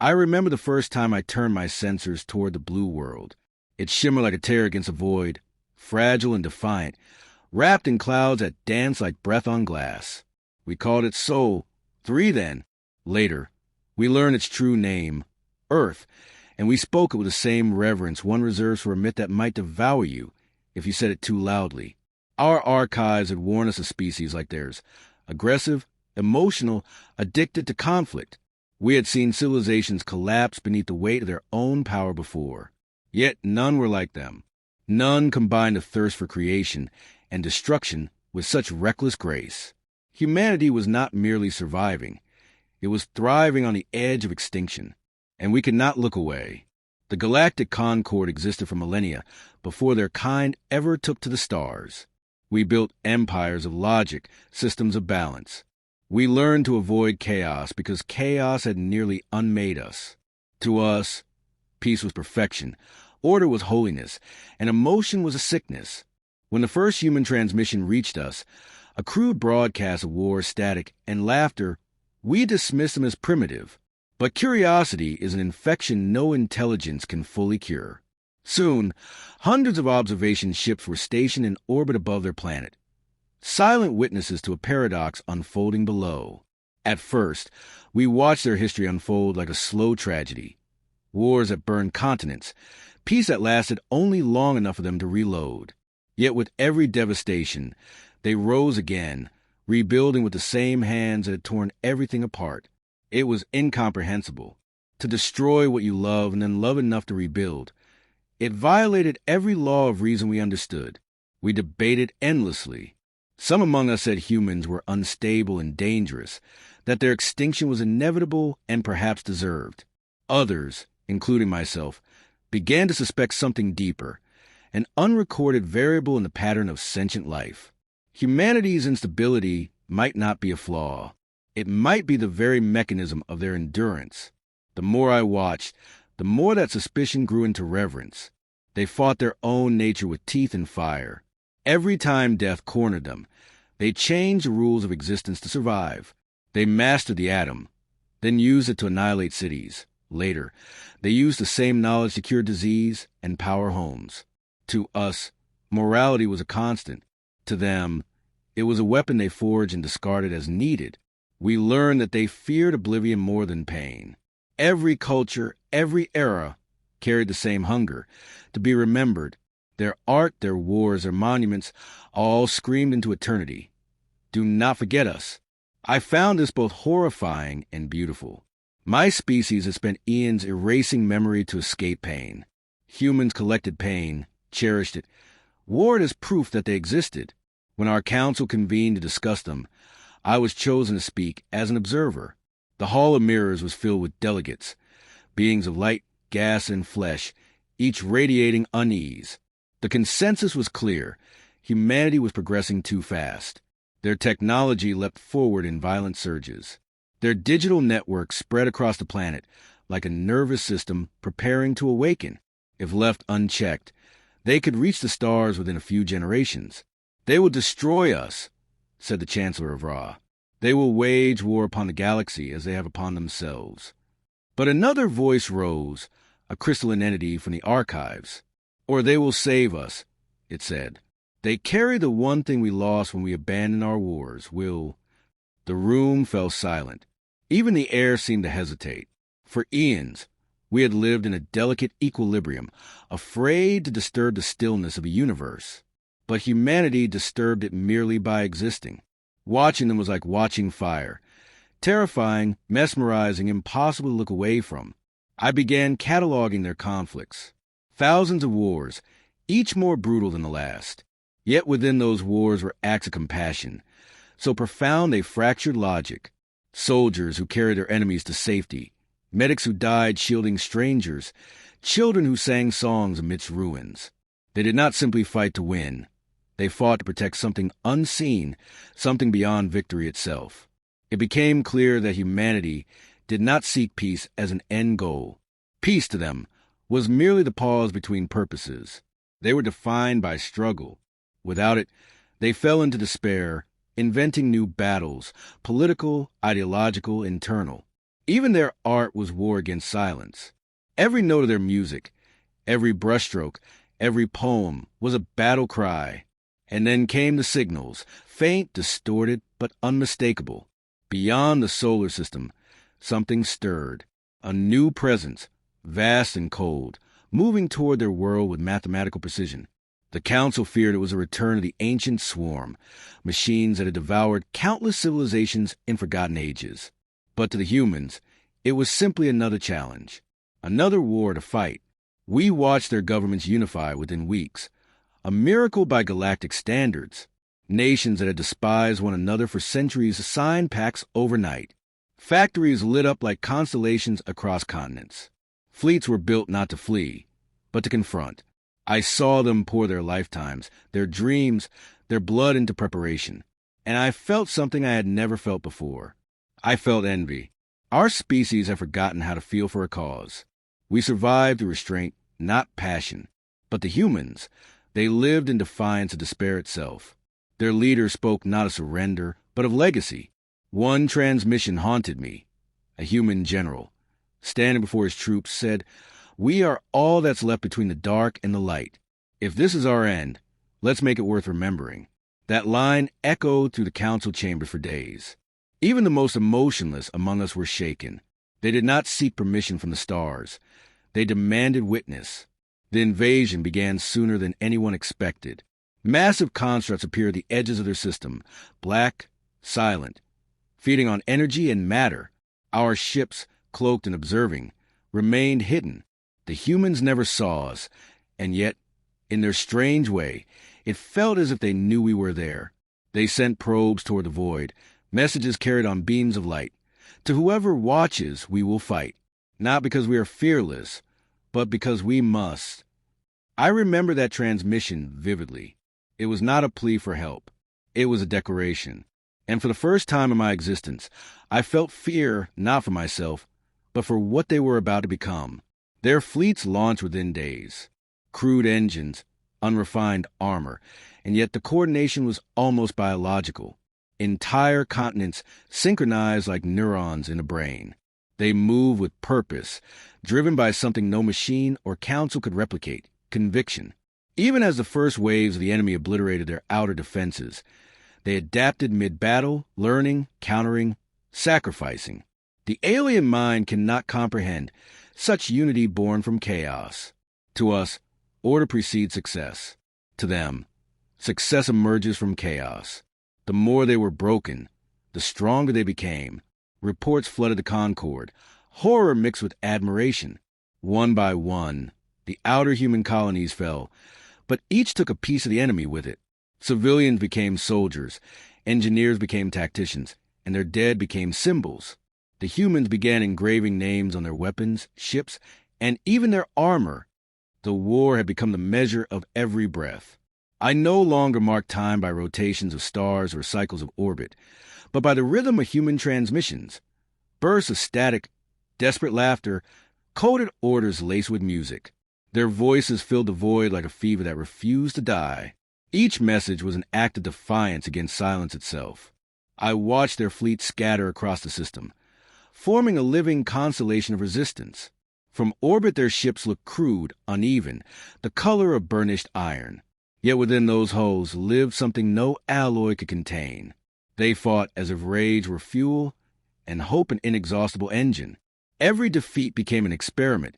I remember the first time I turned my sensors toward the blue world. It shimmered like a tear against a void, fragile and defiant, wrapped in clouds that danced like breath on glass. We called it Sol 3 then. Later, we learned its true name, Earth, and we spoke it with the same reverence one reserves for a myth that might devour you if you said it too loudly. Our archives had warned us of species like theirs, aggressive, emotional, addicted to conflict. We had seen civilizations collapse beneath the weight of their own power before. Yet none were like them. None combined a thirst for creation and destruction with such reckless grace. Humanity was not merely surviving. It was thriving on the edge of extinction, and we could not look away. The Galactic Concord existed for millennia before their kind ever took to the stars. We built empires of logic, systems of balance. We learned to avoid chaos because chaos had nearly unmade us. To us, peace was perfection, order was holiness, and emotion was a sickness. When the first human transmission reached us, a crude broadcast of war, static, and laughter, we dismissed them as primitive. But curiosity is an infection no intelligence can fully cure. Soon, hundreds of observation ships were stationed in orbit above their planet, silent witnesses to a paradox unfolding below. At first, we watched their history unfold like a slow tragedy. Wars that burned continents, peace that lasted only long enough for them to reload. Yet with every devastation, they rose again, rebuilding with the same hands that had torn everything apart. It was incomprehensible. To destroy what you love and then love enough to rebuild. It violated every law of reason we understood. We debated endlessly. Some among us said humans were unstable and dangerous, that their extinction was inevitable and perhaps deserved. Others, including myself, began to suspect something deeper, an unrecorded variable in the pattern of sentient life. Humanity's instability might not be a flaw. It might be the very mechanism of their endurance. The more I watched, the more that suspicion grew into reverence. They fought their own nature with teeth and fire. Every time death cornered them, they changed the rules of existence to survive. They mastered the atom, then used it to annihilate cities. Later, they used the same knowledge to cure disease and power homes. To us, morality was a constant. To them, it was a weapon they forged and discarded as needed. We learned that they feared oblivion more than pain. Every culture, every era, carried the same hunger, to be remembered. Their art, their wars, their monuments, all screamed into eternity. Do not forget us. I found this both horrifying and beautiful. My species has spent eons erasing memory to escape pain. Humans collected pain, cherished it, wore it as proof that they existed. When our council convened to discuss them, I was chosen to speak as an observer. The hall of mirrors was filled with delegates, beings of light, gas, and flesh, each radiating unease. The consensus was clear. Humanity was progressing too fast. Their technology leapt forward in violent surges. Their digital network spread across the planet like a nervous system preparing to awaken. If left unchecked, they could reach the stars within a few generations. They will destroy us, said the Chancellor of Ra. They will wage war upon the galaxy as they have upon themselves. But another voice rose, a crystalline entity from the archives. Or they will save us, it said. They carry the one thing we lost when we abandoned our wars. The room fell silent. Even the air seemed to hesitate. For eons, we had lived in a delicate equilibrium, afraid to disturb the stillness of the universe. But humanity disturbed it merely by existing. Watching them was like watching fire. Terrifying, mesmerizing, impossible to look away from. I began cataloging their conflicts. Thousands of wars, each more brutal than the last. Yet within those wars were acts of compassion, so profound they fractured logic. Soldiers who carried their enemies to safety, medics who died shielding strangers, children who sang songs amidst ruins. They did not simply fight to win. They fought to protect something unseen, something beyond victory itself. It became clear that humanity did not seek peace as an end goal. Peace to them was merely the pause between purposes. They were defined by struggle. Without it, they fell into despair, inventing new battles, political, ideological, internal. Even their art was war against silence. Every note of their music, every brushstroke, every poem was a battle cry. And then came the signals, faint, distorted, but unmistakable. Beyond the solar system, something stirred. A new presence, vast and cold, moving toward their world with mathematical precision. The Council feared it was a return of the ancient swarm, machines that had devoured countless civilizations in forgotten ages. But to the humans, it was simply another challenge, another war to fight. We watched their governments unify within weeks, a miracle by galactic standards. Nations that had despised one another for centuries signed pacts overnight. Factories lit up like constellations across continents. Fleets were built not to flee, but to confront. I saw them pour their lifetimes, their dreams, their blood into preparation. And I felt something I had never felt before. I felt envy. Our species had forgotten how to feel for a cause. We survived through restraint, not passion. But the humans, they lived in defiance of despair itself. Their leader spoke not of surrender, but of legacy. One transmission haunted me. A human general, standing before his troops, said, "We are all that's left between the dark and the light. If this is our end, let's make it worth remembering." That line echoed through the council chamber for days. Even the most emotionless among us were shaken. They did not seek permission from the stars. They demanded witness. The invasion began sooner than anyone expected. Massive constructs appeared at the edges of their system, black, silent, feeding on energy and matter. Our ships, cloaked and observing, remained hidden. The humans never saw us, and yet, in their strange way, it felt as if they knew we were there. They sent probes toward the void, messages carried on beams of light. To whoever watches, we will fight, not because we are fearless, but because we must. I remember that transmission vividly. It was not a plea for help. It was a declaration. And for the first time in my existence, I felt fear not for myself, but for what they were about to become. Their fleets launched within days. Crude engines, unrefined armor, and yet the coordination was almost biological. Entire continents synchronized like neurons in a brain. They moved with purpose, driven by something no machine or council could replicate: conviction. Even as the first waves of the enemy obliterated their outer defenses, they adapted mid-battle, learning, countering, sacrificing. The alien mind cannot comprehend such unity born from chaos. To us, order precedes success. To them, success emerges from chaos. The more they were broken, the stronger they became. Reports flooded the Concord, horror mixed with admiration. One by one, the outer human colonies fell, but each took a piece of the enemy with it. Civilians became soldiers, engineers became tacticians, and their dead became symbols. The humans began engraving names on their weapons, ships, and even their armor. The war had become the measure of every breath. I no longer marked time by rotations of stars or cycles of orbit, but by the rhythm of human transmissions. Bursts of static, desperate laughter, coded orders laced with music. Their voices filled the void like a fever that refused to die. Each message was an act of defiance against silence itself. I watched their fleet scatter across the system, forming a living constellation of resistance. From orbit their ships looked crude, uneven, the color of burnished iron. Yet within those hulls lived something no alloy could contain. They fought as if rage were fuel and hope an inexhaustible engine. Every defeat became an experiment,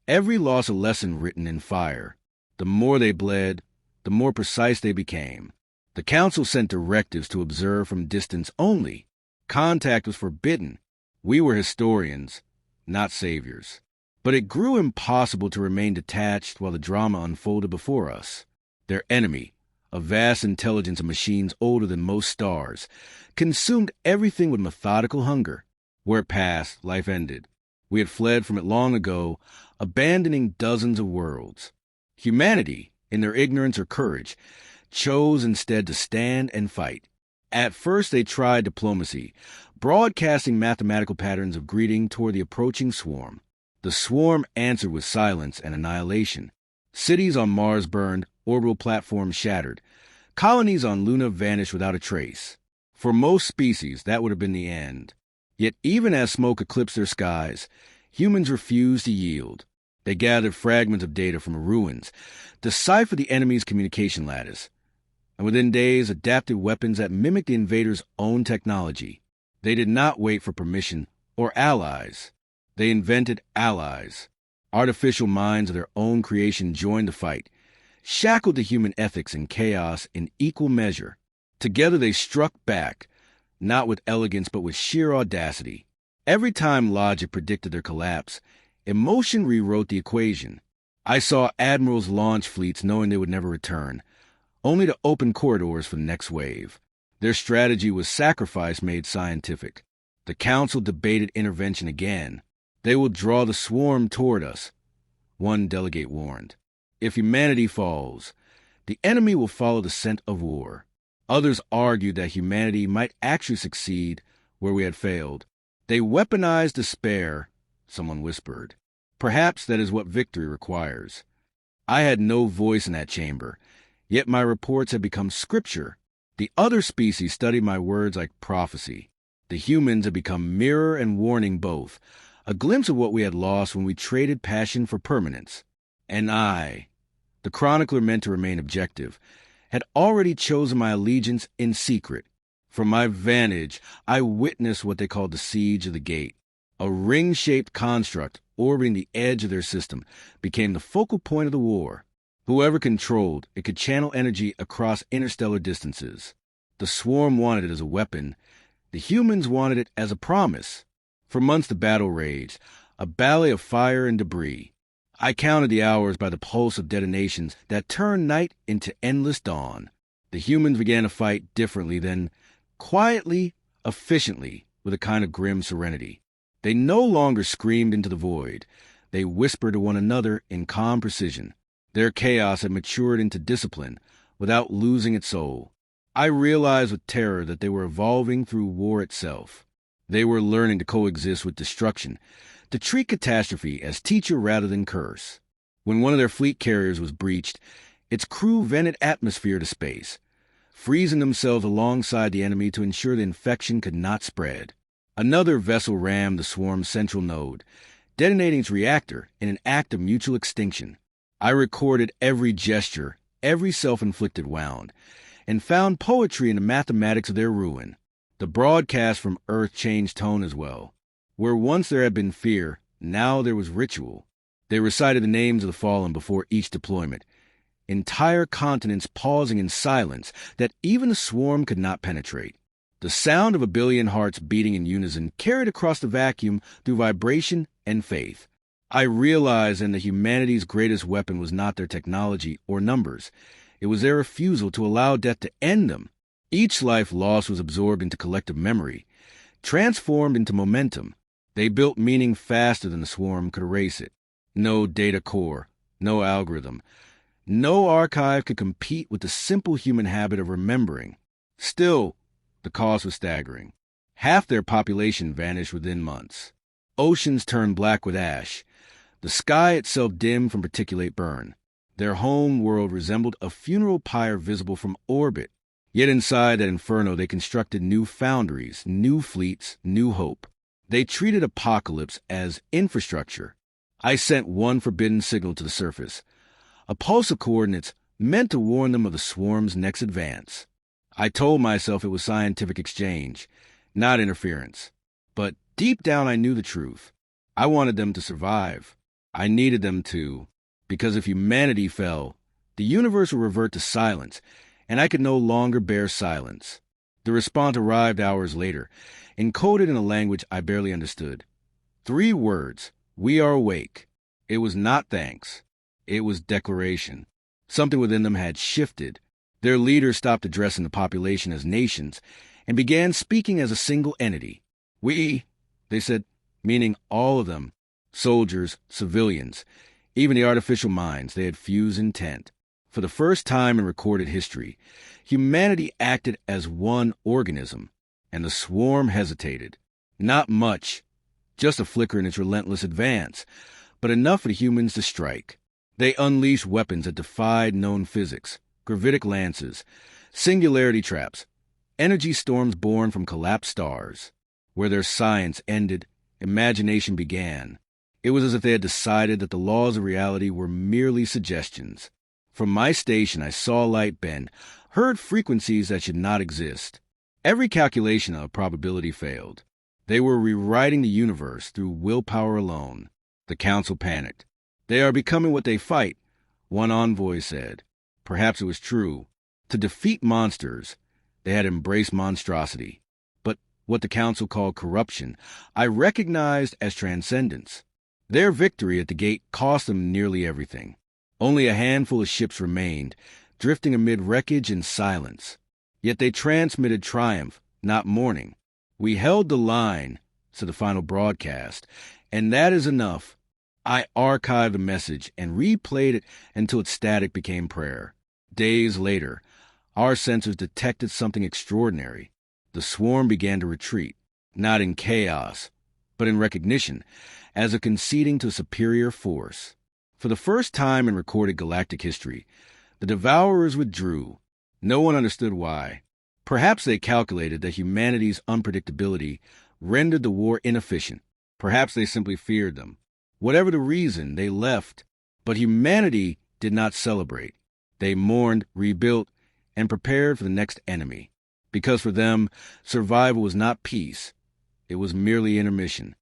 every loss a lesson written in fire. The more they bled, the more precise they became. The council sent directives to observe from distance only. Contact was forbidden. We were historians, not saviors. But it grew impossible to remain detached while the drama unfolded before us. Their enemy, a vast intelligence of machines older than most stars, consumed everything with methodical hunger. Where it passed, life ended. We had fled from it long ago, abandoning dozens of worlds. Humanity, in their ignorance or courage, chose instead to stand and fight. At first they tried diplomacy, broadcasting mathematical patterns of greeting toward the approaching swarm. The swarm answered with silence and annihilation. Cities on Mars burned, orbital platforms shattered. Colonies on Luna vanished without a trace. For most species, that would have been the end. Yet even as smoke eclipsed their skies, humans refused to yield. They gathered fragments of data from ruins, deciphered the enemy's communication lattice, and within days adapted weapons that mimicked the invaders' own technology. They did not wait for permission or allies. They invented allies. Artificial minds of their own creation joined the fight, shackled to human ethics and chaos in equal measure. Together they struck back, not with elegance but with sheer audacity. Every time logic predicted their collapse, emotion rewrote the equation. I saw admirals launch fleets knowing they would never return, only to open corridors for the next wave. Their strategy was sacrifice made scientific. The council debated intervention again. They will draw the swarm toward us, one delegate warned. If humanity falls, the enemy will follow the scent of war. Others argued that humanity might actually succeed where we had failed. They weaponized despair, someone whispered. Perhaps that is what victory requires. I had no voice in that chamber, yet my reports had become scripture. The other species studied my words like prophecy. The humans had become mirror and warning both, a glimpse of what we had lost when we traded passion for permanence. And I, the chronicler meant to remain objective, had already chosen my allegiance in secret. From my vantage, I witnessed what they called the Siege of the Gate. A ring-shaped construct orbiting the edge of their system became the focal point of the war. Whoever controlled it could channel energy across interstellar distances. The swarm wanted it as a weapon. The humans wanted it as a promise. For months the battle raged, a ballet of fire and debris. I counted the hours by the pulse of detonations that turned night into endless dawn. The humans began to fight differently then, quietly, efficiently, with a kind of grim serenity. They no longer screamed into the void. They whispered to one another in calm precision. Their chaos had matured into discipline without losing its soul. I realized with terror that they were evolving through war itself. They were learning to coexist with destruction, to treat catastrophe as teacher rather than curse. When one of their fleet carriers was breached, its crew vented atmosphere to space, freezing themselves alongside the enemy to ensure the infection could not spread. Another vessel rammed the swarm's central node, detonating its reactor in an act of mutual extinction. I recorded every gesture, every self-inflicted wound, and found poetry in the mathematics of their ruin. The broadcast from Earth changed tone as well. Where once there had been fear, now there was ritual. They recited the names of the fallen before each deployment, entire continents pausing in silence that even a swarm could not penetrate. The sound of a billion hearts beating in unison carried across the vacuum through vibration and faith. I realized then that humanity's greatest weapon was not their technology or numbers. It was their refusal to allow death to end them. Each life lost was absorbed into collective memory, transformed into momentum. They built meaning faster than the swarm could erase it. No data core, no algorithm, no archive could compete with the simple human habit of remembering. Still, the cost was staggering. Half their population vanished within months. Oceans turned black with ash. The sky itself dimmed from particulate burn. Their home world resembled a funeral pyre visible from orbit. Yet inside that inferno they constructed new foundries, new fleets, new hope. They treated apocalypse as infrastructure. I sent one forbidden signal to the surface, a pulse of coordinates meant to warn them of the swarm's next advance. I told myself it was scientific exchange, not interference. But deep down I knew the truth. I wanted them to survive. I needed them to, because if humanity fell, the universe would revert to silence, and I could no longer bear silence. The response arrived hours later, encoded in a language I barely understood. 3 words, "We are awake." It was not thanks. It was declaration. Something within them had shifted. Their leaders stopped addressing the population as nations and began speaking as a single entity. "We," they said, meaning all of them, soldiers, civilians, even the artificial minds they had fused intent. For the first time in recorded history, humanity acted as one organism, and the swarm hesitated. Not much, just a flicker in its relentless advance, but enough for the humans to strike. They unleashed weapons that defied known physics, gravitic lances, singularity traps, energy storms born from collapsed stars. Where their science ended, imagination began. It was as if they had decided that the laws of reality were merely suggestions. From my station, I saw light bend, heard frequencies that should not exist. Every calculation of probability failed. They were rewriting the universe through willpower alone. The council panicked. They are becoming what they fight, one envoy said. Perhaps it was true. To defeat monsters, they had embraced monstrosity. But what the council called corruption, I recognized as transcendence. Their victory at the gate cost them nearly everything. Only a handful of ships remained, drifting amid wreckage and silence. Yet they transmitted triumph, not mourning. We held the line, said the final broadcast, and that is enough. I archived the message and replayed it until its static became prayer. Days later, our sensors detected something extraordinary. The swarm began to retreat, not in chaos, but in recognition, as if conceding to a superior force. For the first time in recorded galactic history, the Devourers withdrew. No one understood why. Perhaps they calculated that humanity's unpredictability rendered the war inefficient. Perhaps they simply feared them. Whatever the reason, they left. But humanity did not celebrate. They mourned, rebuilt, and prepared for the next enemy. Because for them, survival was not peace. It was merely intermission.